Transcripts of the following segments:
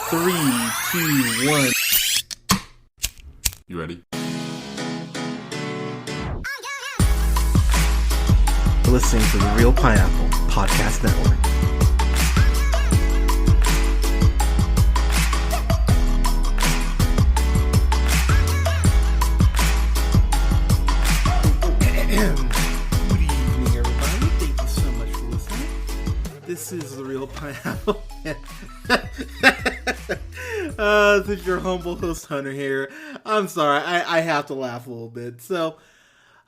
Three, two, one. You ready? Listening to the Real Pineapple Podcast Network. Good evening, everybody. Thank you so much for listening. This is the Real Pineapple. This is your humble host, Hunter, here. I'm sorry, I have to laugh a little bit. So,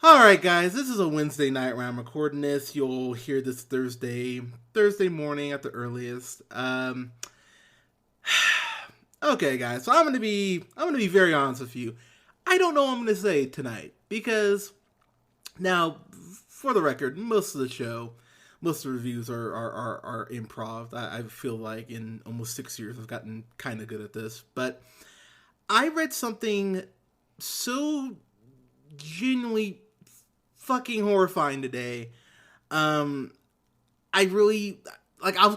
alright guys, this is a Wednesday night when I'm recording this. You'll hear this Thursday morning at the earliest. Okay guys, so I'm gonna be very honest with you. I don't know what I'm gonna say tonight, because now, for the record, most of the reviews are improv. I feel like in almost 6 years I've gotten kind of good at this. But I read something so genuinely fucking horrifying today. I was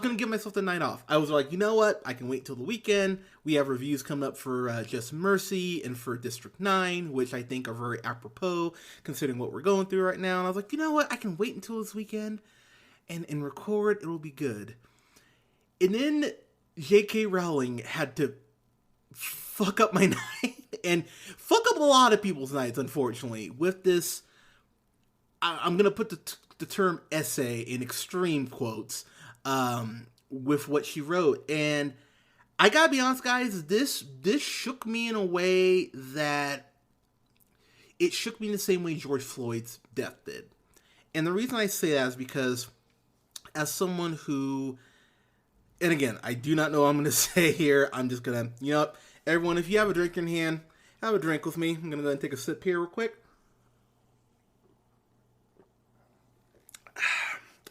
going to give myself the night off. I was like, you know what? I can wait till the weekend. We have reviews coming up for Just Mercy and for District 9, which I think are very apropos considering what we're going through right now. And I was like, you know what? I can wait until this weekend and record. It'll be good. And then J.K. Rowling had to fuck up my night and fuck up a lot of people's nights, unfortunately, with this. I'm going to put the term essay in extreme quotes with what she wrote. And I got to be honest, guys, this shook me in a way that it shook me in the same way George Floyd's death did. And the reason I say that is because as someone who, and again, I do not know what I'm going to say here. I'm just going to, everyone, if you have a drink in hand, have a drink with me. I'm going to go ahead and take a sip here real quick.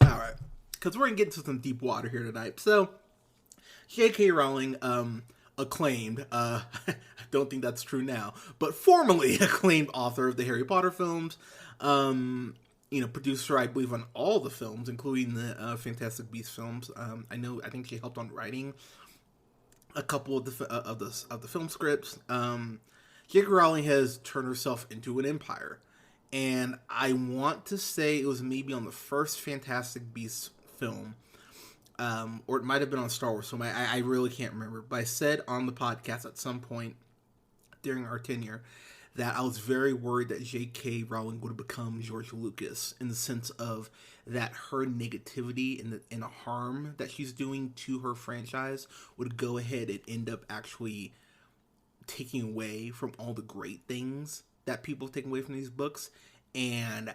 All right. Because we're going to get into some deep water here tonight. So, J.K. Rowling, acclaimed, I don't think that's true now, but formerly acclaimed author of the Harry Potter films, producer, I believe, on all the films, including the Fantastic Beasts films. I think she helped on writing a couple of the film scripts. J.K. Rowling has turned herself into an empire, and I want to say it was maybe on the first Fantastic Beasts film, or it might have been on Star Wars film. I really can't remember, but I said on the podcast at some point during our tenure that I was very worried that J.K. Rowling would have become George Lucas, in the sense of that her negativity and the harm that she's doing to her franchise would go ahead and end up actually taking away from all the great things that people take away from these books. And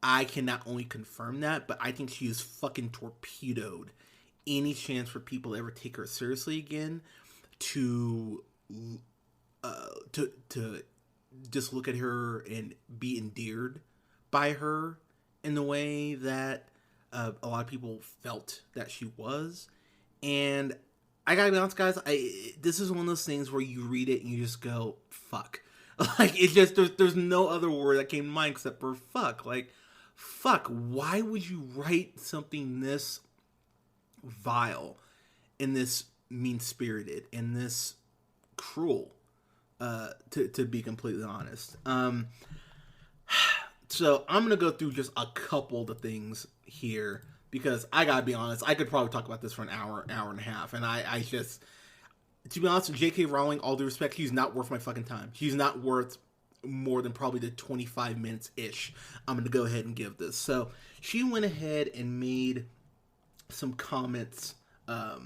I can not only confirm that, but I think she has fucking torpedoed any chance for people to ever take her seriously again, to just look at her and be endeared by her in the way that a lot of people felt that she was. And I gotta be honest, guys, this is one of those things where you read it and you just go, fuck. Like, it's just, there's no other word that came to mind except for fuck. Like, fuck, why would you write something this vile and this mean-spirited and this cruel? To be completely honest. So I'm going to go through just a couple of the things here, because I got to be honest, I could probably talk about this for an hour and a half. And I just, to be honest with J.K. Rowling, all due respect, she's not worth my fucking time. She's not worth more than probably the 25 minutes-ish I'm going to go ahead and give this. So she went ahead and made some comments, I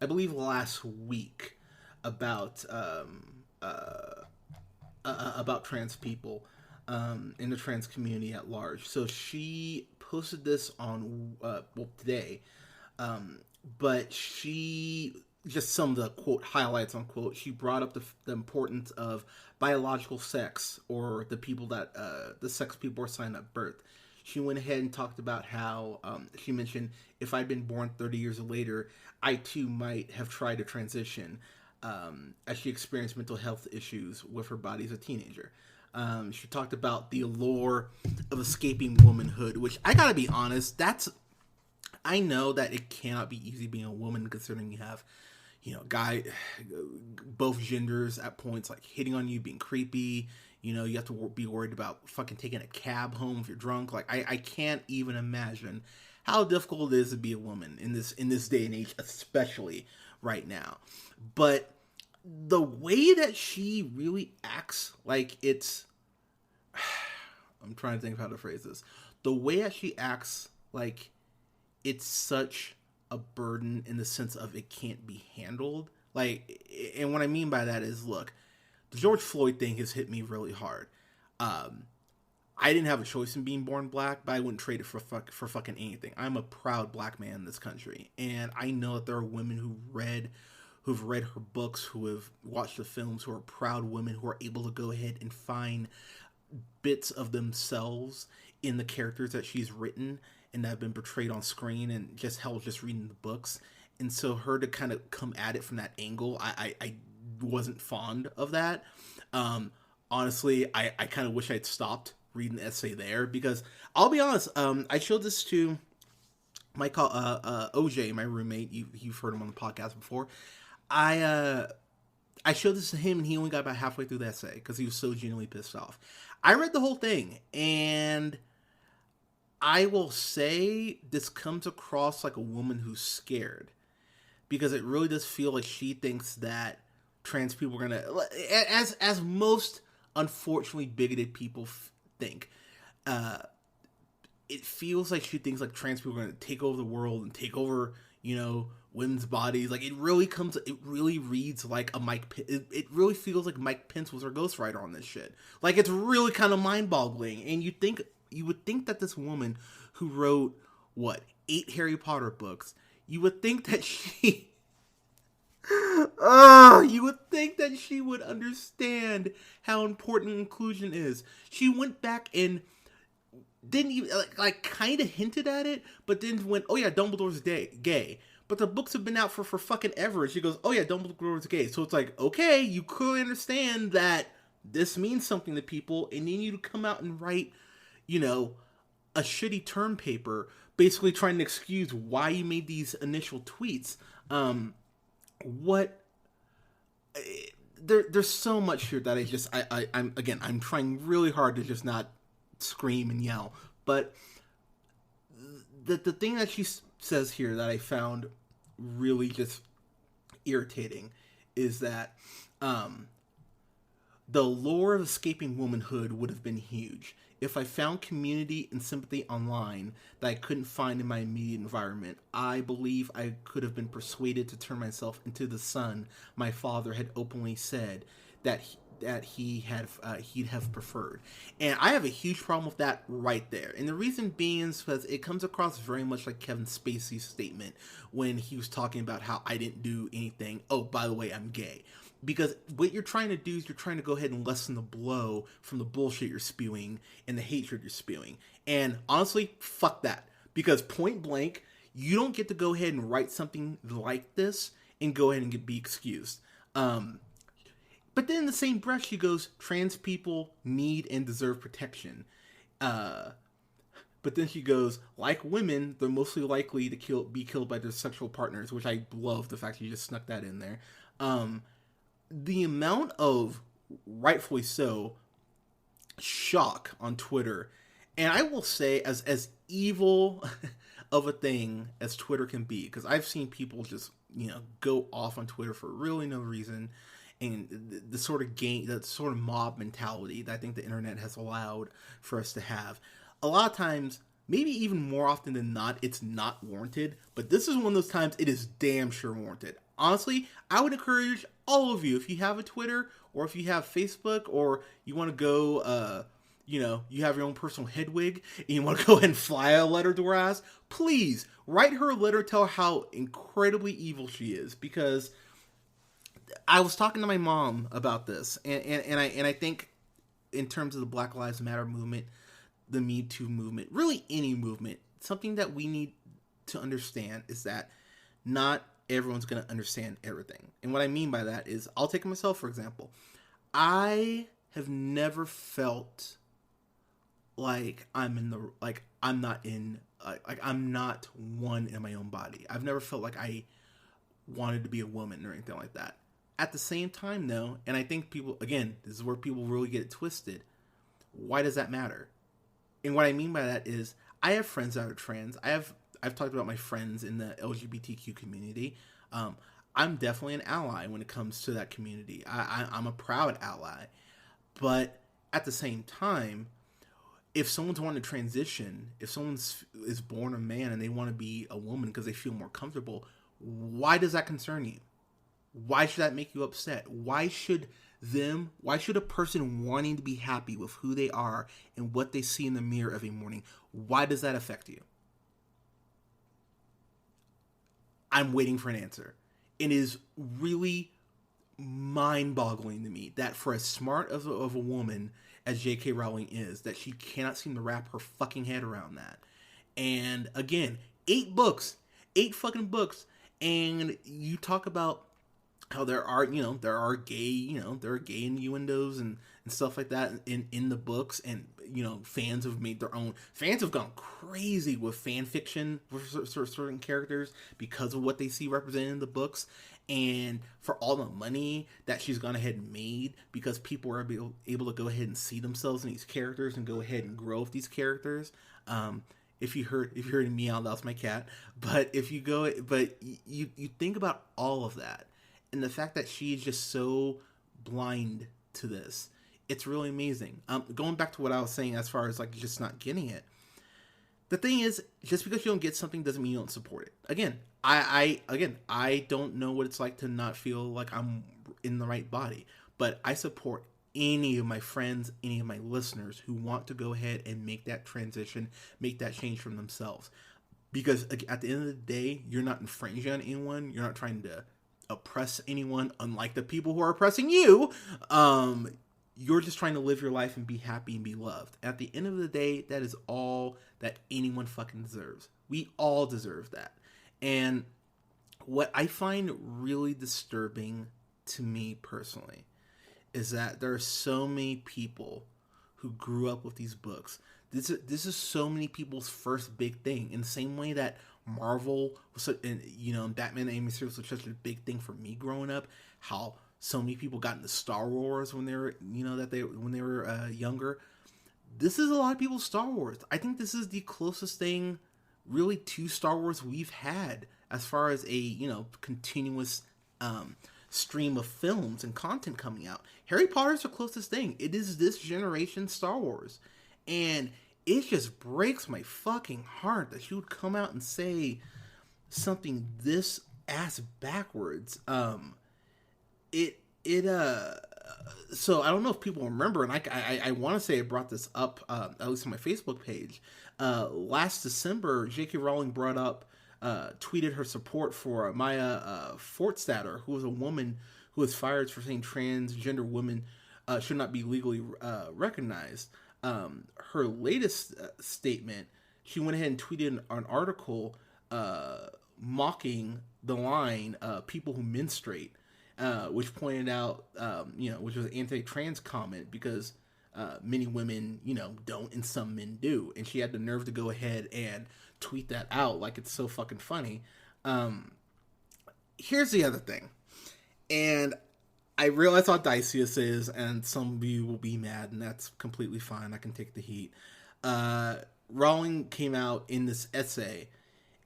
believe last week, about trans people in the trans community at large. So she posted this on today, but she just some of the quote highlights unquote. She brought up the importance of biological sex, or the people that the sex people are assigned at birth. She went ahead and talked about how she mentioned, if I'd been born 30 years later, I too might have tried to transition. As she experienced mental health issues with her body as a teenager. She talked about the allure of escaping womanhood, which I gotta be honest, I know that it cannot be easy being a woman, considering you have, guy, both genders at points like hitting on you, being creepy. You have to be worried about fucking taking a cab home if you're drunk. Like I can't even imagine how difficult it is to be a woman in this day and age, especially right now. But the way that she really acts, like it's, I'm trying to think of how to phrase this. The way that she acts, like it's such a burden in the sense of it can't be handled. Like, and what I mean by that is, look, the George Floyd thing has hit me really hard. I didn't have a choice in being born black, but I wouldn't trade it for fucking anything. I'm a proud black man in this country, and I know that there are women who've read her books, who have watched the films, who are proud women who are able to go ahead and find bits of themselves in the characters that she's written and that have been portrayed on screen, and just reading the books. And so her to kind of come at it from that angle, I wasn't fond of that. Honestly, I kind of wish I'd stopped reading the essay there, because I'll be honest, I showed this to my OJ, my roommate. You've heard him on the podcast before. I showed this to him, and he only got about halfway through the essay because he was so genuinely pissed off. I read the whole thing, and I will say this comes across like a woman who's scared, because it really does feel like she thinks that trans people are gonna, as most unfortunately bigoted people think, it feels like she thinks like trans people are gonna take over the world and take over, women's bodies. Like it really reads like a it really feels like Mike Pence was her ghostwriter on this shit. Like it's really kind of mind-boggling, and you would think that this woman who wrote 8 Harry Potter books, you would think that she you would think that she would understand how important inclusion is. She went back and didn't even like kind of hinted at it, but then went, "Oh yeah, Dumbledore's gay." But the books have been out for fucking ever. She goes, "Oh yeah, Dumbledore's gay." So it's like, okay, you clearly understand that this means something to people, and then you come out and write, a shitty term paper, basically trying to excuse why you made these initial tweets. There's so much here that I'm trying really hard to just not scream and yell. But the thing that she says here that I found really just irritating is that the lure of escaping womanhood would have been huge if I found community and sympathy online that I couldn't find in my immediate environment. I believe I could have been persuaded to turn myself into the son my father had openly said that he'd have preferred. And I have a huge problem with that right there. And the reason being is because it comes across very much like Kevin Spacey's statement when he was talking about how I didn't do anything. Oh, by the way, I'm gay. Because what you're trying to do is you're trying to go ahead and lessen the blow from the bullshit you're spewing and the hatred you're spewing. And honestly, fuck that. Because point blank, you don't get to go ahead and write something like this and go ahead and be excused. But then in the same breath, she goes, trans people need and deserve protection. But then she goes, like women, they're mostly likely to be killed by their sexual partners, which I love the fact you just snuck that in there. The amount of, rightfully so, shock on Twitter, and I will say as evil of a thing as Twitter can be, because I've seen people just, go off on Twitter for really no reason, and the sort of mob mentality that I think the internet has allowed for us to have. A lot of times, maybe even more often than not, it's not warranted, but this is one of those times it is damn sure warranted. Honestly, I would encourage all of you, if you have a Twitter, or if you have Facebook, or you want to go, you have your own personal Hedwig, and you want to go ahead and fly a letter to her ass, please, write her a letter, tell her how incredibly evil she is, because I was talking to my mom about this, and I think in terms of the Black Lives Matter movement, the Me Too movement, really any movement, something that we need to understand is that not everyone's going to understand everything. And what I mean by that is, I'll take myself, for example. I have never felt like I'm not one in my own body. I've never felt like I wanted to be a woman or anything like that. At the same time, though, and I think people, again, this is where people really get it twisted. Why does that matter? And what I mean by that is, I have friends that are trans. I've talked about my friends in the LGBTQ community. I'm definitely an ally when it comes to that community. I'm a proud ally. But at the same time, if someone's wanting to transition, if someone is born a man and they want to be a woman because they feel more comfortable, why does that concern you? Why should that make you upset? Why should a person wanting to be happy with who they are and what they see in the mirror every morning, why does that affect you? I'm waiting for an answer. It is really mind-boggling to me that for as smart of a woman as J.K. Rowling is, that she cannot seem to wrap her fucking head around that. And again, 8 fucking books, and you talk about how there are gay innuendos and stuff like that in the books, and fans have made their own. Fans have gone crazy with fan fiction for certain characters because of what they see represented in the books, and for all the money that she's gone ahead and made because people are able to go ahead and see themselves in these characters and go ahead and grow with these characters. If you heard a meow, that was my cat. But you think about all of that. And the fact that she is just so blind to this, it's really amazing. Going back to what I was saying as far as like just not getting it. The thing is, just because you don't get something doesn't mean you don't support it. Again, I don't know what it's like to not feel like I'm in the right body, but I support any of my friends, any of my listeners who want to go ahead and make that transition, make that change from themselves. Because at the end of the day, you're not infringing on anyone. You're not trying to oppress anyone, unlike the people who are oppressing you. You're just trying to live your life and be happy and be loved. At the end of the day, that is all that anyone fucking deserves. We all deserve that. And what I find really disturbing to me personally is that there are so many people who grew up with these books. This is so many people's first big thing. In the same way that Marvel was, and Batman animated series was such a big thing for me growing up. How so many people got into Star Wars when they were, when they were younger. This is a lot of people's Star Wars. I think this is the closest thing, really, to Star Wars we've had as far as a continuous stream of films and content coming out. Harry Potter's the closest thing. It is this generation's Star Wars. And it just breaks my fucking heart that she would come out and say something this ass backwards. So I don't know if people remember, and I want to say I brought this up, at least on my Facebook page. Last December, J.K. Rowling tweeted her support for Maya Fortstatter, who was a woman who was fired for saying transgender women should not be legally recognized. Her latest statement, she went ahead and tweeted an article mocking the line "people who menstruate," which pointed out, which was an anti-trans comment because many women, don't, and some men do. And she had the nerve to go ahead and tweet that out like it's so fucking funny. Here's the other thing, and I realize how dicey this is, and some of you will be mad, and that's completely fine. I can take the heat. Rowling came out in this essay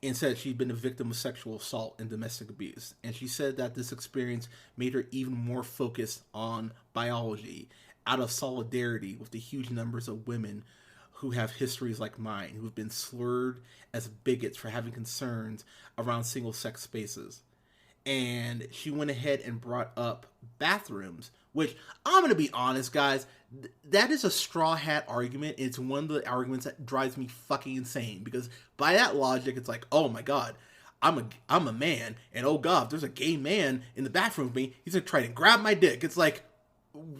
and said she'd been a victim of sexual assault and domestic abuse. And she said that this experience made her even more focused on biology, out of solidarity with the huge numbers of women who have histories like mine, who have been slurred as bigots for having concerns around single-sex spaces. And she went ahead and brought up bathrooms, which, I'm going to be honest, guys, that is a straw hat argument. It's one of the arguments that drives me fucking insane, because by that logic, it's like, oh my god, I'm a man, and oh god, if there's a gay man in the bathroom with me, he's going to try to grab my dick. It's like,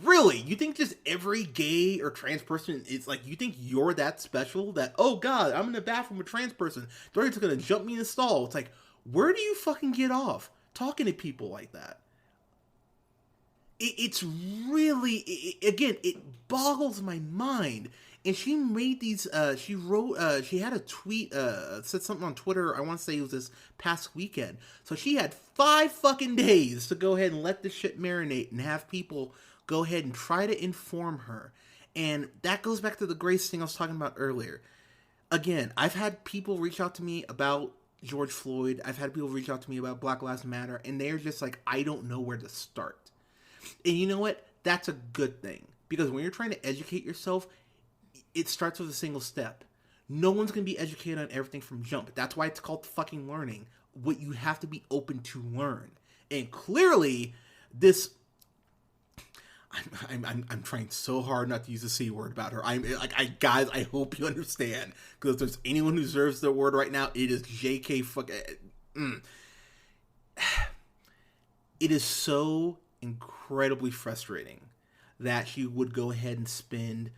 really? You think just every gay or trans person is like, you think you're that special that, oh god, I'm in the bathroom with a trans person, they're just going to jump me in the stall? It's like, where do you fucking get off talking to people like that? It's really, again, it boggles my mind. And she made these, she wrote, she had a tweet, said something on Twitter, I want to say it was this past weekend. So she had 5 fucking days to go ahead and let this shit marinate and have people go ahead and try to inform her. And that goes back to the Grace thing I was talking about earlier. Again, I've had people reach out to me about George Floyd. I've had people reach out to me about Black Lives Matter. And they're just like, I don't know where to start. And you know what? That's a good thing. Because when you're trying to educate yourself, it starts with a single step. No one's going to be educated on everything from jump. That's why it's called fucking learning. What you have to be open to learn. And clearly, this... I'm trying so hard not to use the C word about her. Guys, I hope you understand. Because if there's anyone who deserves the word right now, it is JK fucking... It is so incredibly frustrating that she would go ahead and spend,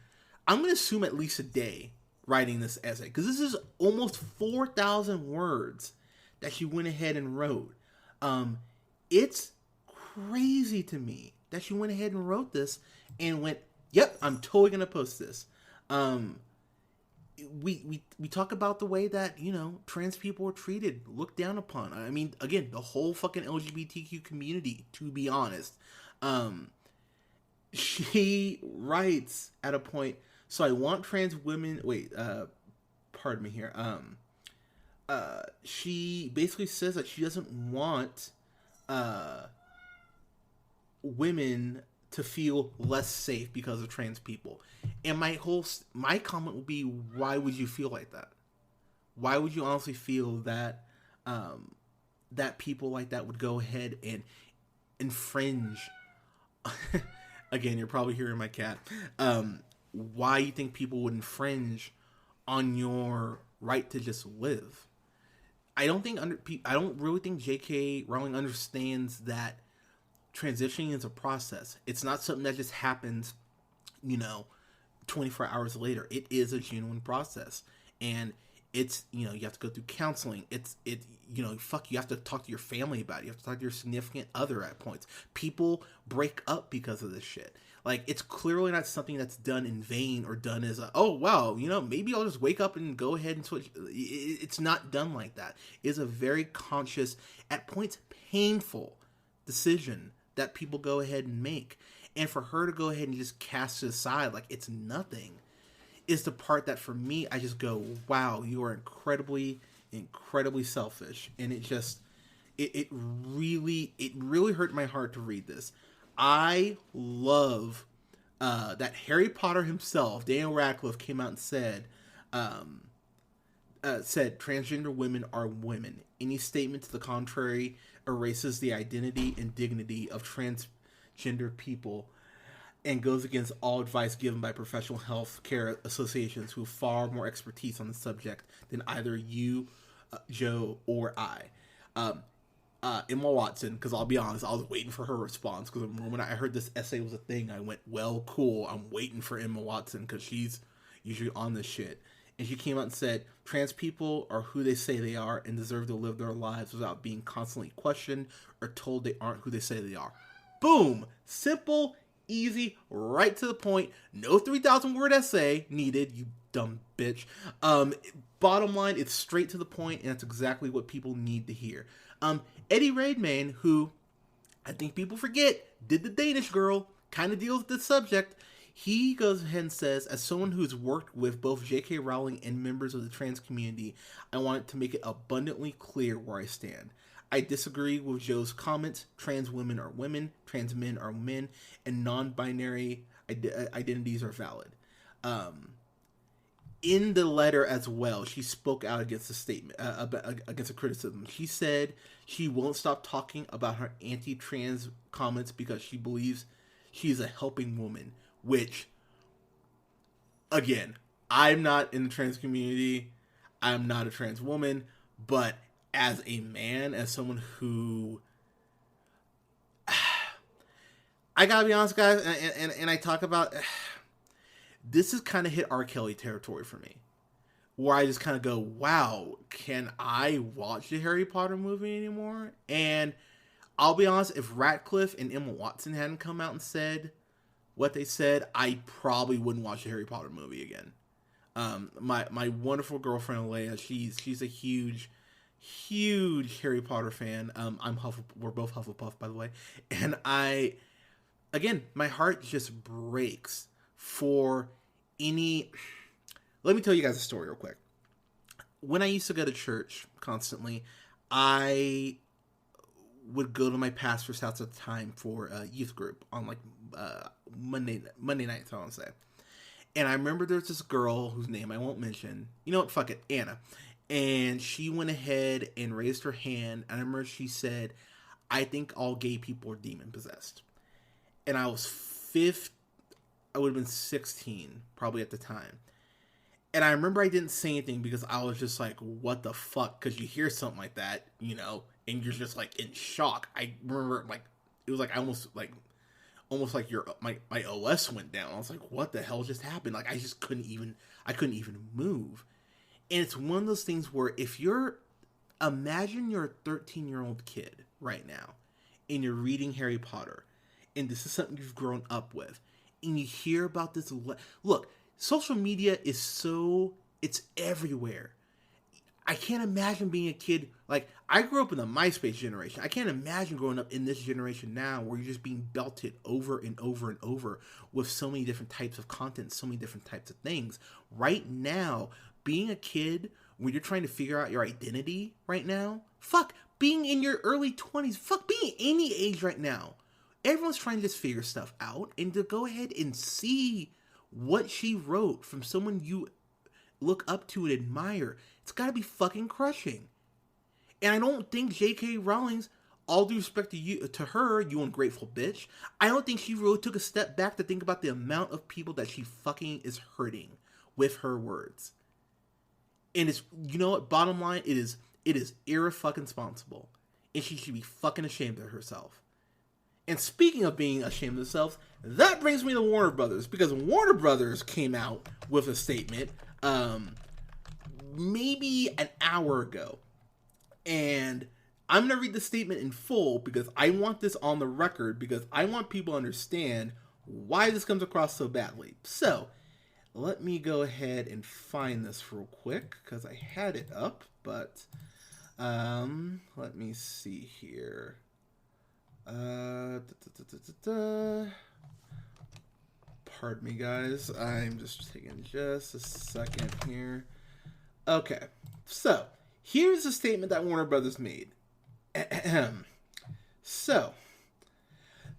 I'm going to assume, at least a day writing this essay. Because this is almost 4,000 words that she went ahead and wrote. It's crazy to me that she went ahead and wrote this and went, yep, I'm totally going to post this. We talk about the way that, you know, trans people are treated, looked down upon. I mean, again, the whole fucking LGBTQ community, to be honest. She writes at a point, so I want trans women, pardon me here. She basically says that she doesn't want, women to feel less safe because of trans people. And my comment would be, why would you feel like that? Why would you honestly feel that, that people like that would go ahead and infringe? Again, you're probably hearing my cat. Why you think people would infringe on your right to just live? I don't really think J.K. Rowling understands that transitioning is a process. It's not something that just happens, 24 hours later. It is a genuine process. And it's, you have to go through counseling. You have to talk to your family about it. You have to talk to your significant other at points. People break up because of this shit. Like, it's clearly not something that's done in vain or done as maybe I'll just wake up and go ahead and switch. It's not done like that. It's a very conscious, at points painful decision that people go ahead and make. And for her to go ahead and just cast it aside like it's nothing is the part that, for me, I just go, wow, you are incredibly, incredibly selfish. And it really hurt my heart to read this. I love that Harry Potter himself, Daniel Radcliffe, came out and said transgender women are women. Any statement to the contrary erases the identity and dignity of transgender people and goes against all advice given by professional health care associations who have far more expertise on the subject than either you, Joe, or I. Emma Watson, because I'll be honest, I was waiting for her response, because the moment I heard this essay was a thing, I went, well, cool, I'm waiting for Emma Watson, because she's usually on this shit. And she came out and said, trans people are who they say they are and deserve to live their lives without being constantly questioned or told they aren't who they say they are. Boom! Simple, easy, right to the point. No 3,000 word essay needed, you dumb bitch. Bottom line, it's straight to the point, and that's exactly what people need to hear. Eddie Redmayne, who I think people forget, did The Danish Girl, kind of deals with this subject. He goes ahead and says, as someone who's worked with both J.K. Rowling and members of the trans community, I wanted to make it abundantly clear where I stand. I disagree with Joe's comments. Trans women are women, trans men are men, and non-binary identities are valid. In the letter as well, she spoke out against the statement, against the criticism. She said she won't stop talking about her anti-trans comments because she believes she's a helping woman. Which, again, I'm not in the trans community. I'm not a trans woman. But as a man, as someone who... I gotta be honest, guys, and I talk about... This has kind of hit R. Kelly territory for me. Where I just kind of go, wow, can I watch the Harry Potter movie anymore? And I'll be honest, if Radcliffe and Emma Watson hadn't come out and said what they said, I probably wouldn't watch a Harry Potter movie again. My wonderful girlfriend Leia, she's a huge Harry Potter fan. We're both Hufflepuff, by the way, and again, my heart just breaks for any. Let me tell you guys a story real quick. When I used to go to church constantly, I would go to my pastor's house at the time for a youth group on like Monday nights, I want to say. And I remember there's this girl whose name I won't mention. You know what? Fuck it. Anna. And she went ahead and raised her hand. And I remember she said, I think all gay people are demon possessed. And I was I would have been 16 probably at the time. And I remember I didn't say anything because I was just like, what the fuck? Because you hear something like that, you know, and you're just like in shock. I remember like, it was like almost like my OS went down. I was like, what the hell just happened? Like, I couldn't even move. And it's one of those things where imagine you're a 13-year-old kid right now and you're reading Harry Potter and this is something you've grown up with and you hear about this. Look, social media it's everywhere. I can't imagine being a kid. Like, I grew up in the MySpace generation. I can't imagine growing up in this generation now where you're just being belted over and over and over with so many different types of content, so many different types of things. Right now, being a kid, when you're trying to figure out your identity right now, fuck, being in your early 20s, fuck, being any age right now. Everyone's trying to just figure stuff out, and to go ahead and see what she wrote from someone you look up to and admire, it's gotta be fucking crushing. And I don't think J.K. Rowling's, all due respect to her, you ungrateful bitch, I don't think she really took a step back to think about the amount of people that she fucking is hurting with her words. And it's, you know what, bottom line, it is irre-fucking-sponsible. And she should be fucking ashamed of herself. And speaking of being ashamed of themselves, that brings me to Warner Brothers, because Warner Brothers came out with a statement maybe an hour ago. And I'm going to read the statement in full because I want this on the record, because I want people to understand why this comes across so badly. So, let me go ahead and find this real quick, because I had it up, but let me see here. Pardon me, guys. I'm just taking just a second here. Okay, so here's a statement that Warner Brothers made. So,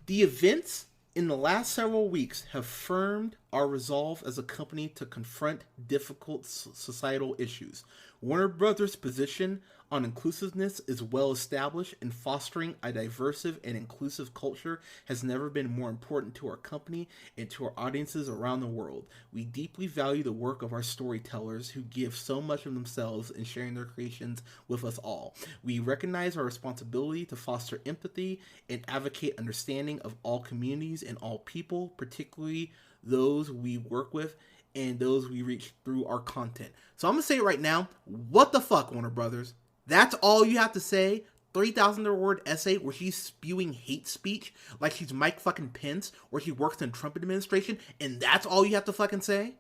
the events in the last several weeks have firmed our resolve as a company to confront difficult societal issues. Warner Brothers' position on inclusiveness is well established, and fostering a diverse and inclusive culture has never been more important to our company and to our audiences around the world. We deeply value the work of our storytellers who give so much of themselves in sharing their creations with us all. We recognize our responsibility to foster empathy and advocate understanding of all communities and all people, particularly those we work with and those we reach through our content. So I'm going to say it right now. What the fuck, Warner Brothers? That's all you have to say? 3,000-word essay where she's spewing hate speech like she's Mike fucking Pence, or she works in the Trump administration, and that's all you have to fucking say?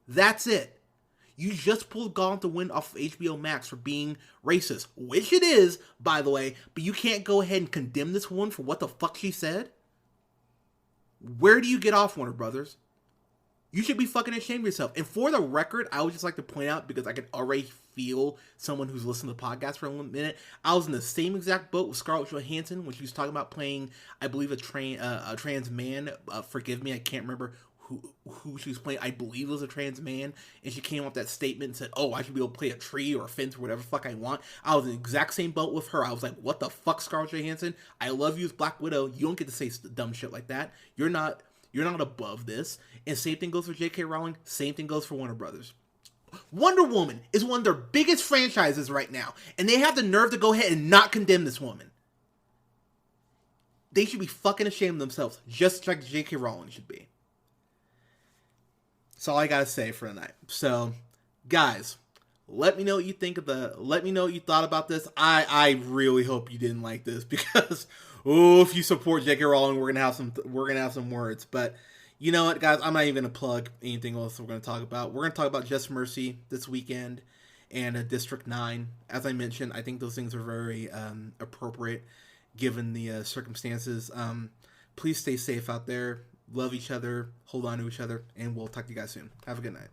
That's it. You just pulled Gone with the Wind off of HBO Max for being racist, which it is, by the way, but you can't go ahead and condemn this woman for what the fuck she said? Where do you get off, Warner Brothers? You should be fucking ashamed of yourself. And for the record, I would just like to point out, because I can already feel someone who's listened to the podcast for a minute, I was in the same exact boat with Scarlett Johansson when she was talking about playing, I believe, a trans man. Forgive me, I can't remember who she was playing. I believe it was a trans man. And she came up with that statement and said, oh, I should be able to play a tree or a fence or whatever the fuck I want. I was in the exact same boat with her. I was like, what the fuck, Scarlett Johansson? I love you as Black Widow. You don't get to say dumb shit like that. You're not above this. And same thing goes for J.K. Rowling. Same thing goes for Warner Brothers. Wonder Woman is one of their biggest franchises right now. And they have the nerve to go ahead and not condemn this woman. They should be fucking ashamed of themselves. Just like J.K. Rowling should be. That's all I gotta say for tonight. So, guys, let me know what you think let me know what you thought about this. I really hope you didn't like this, because if you support J.K. Rowling, we're gonna have some words. But You know what, guys? I'm not even going to plug anything else we're going to talk about. We're going to talk about Just Mercy this weekend and District 9. As I mentioned, I think those things are very appropriate given the circumstances. Please stay safe out there. Love each other. Hold on to each other. And we'll talk to you guys soon. Have a good night.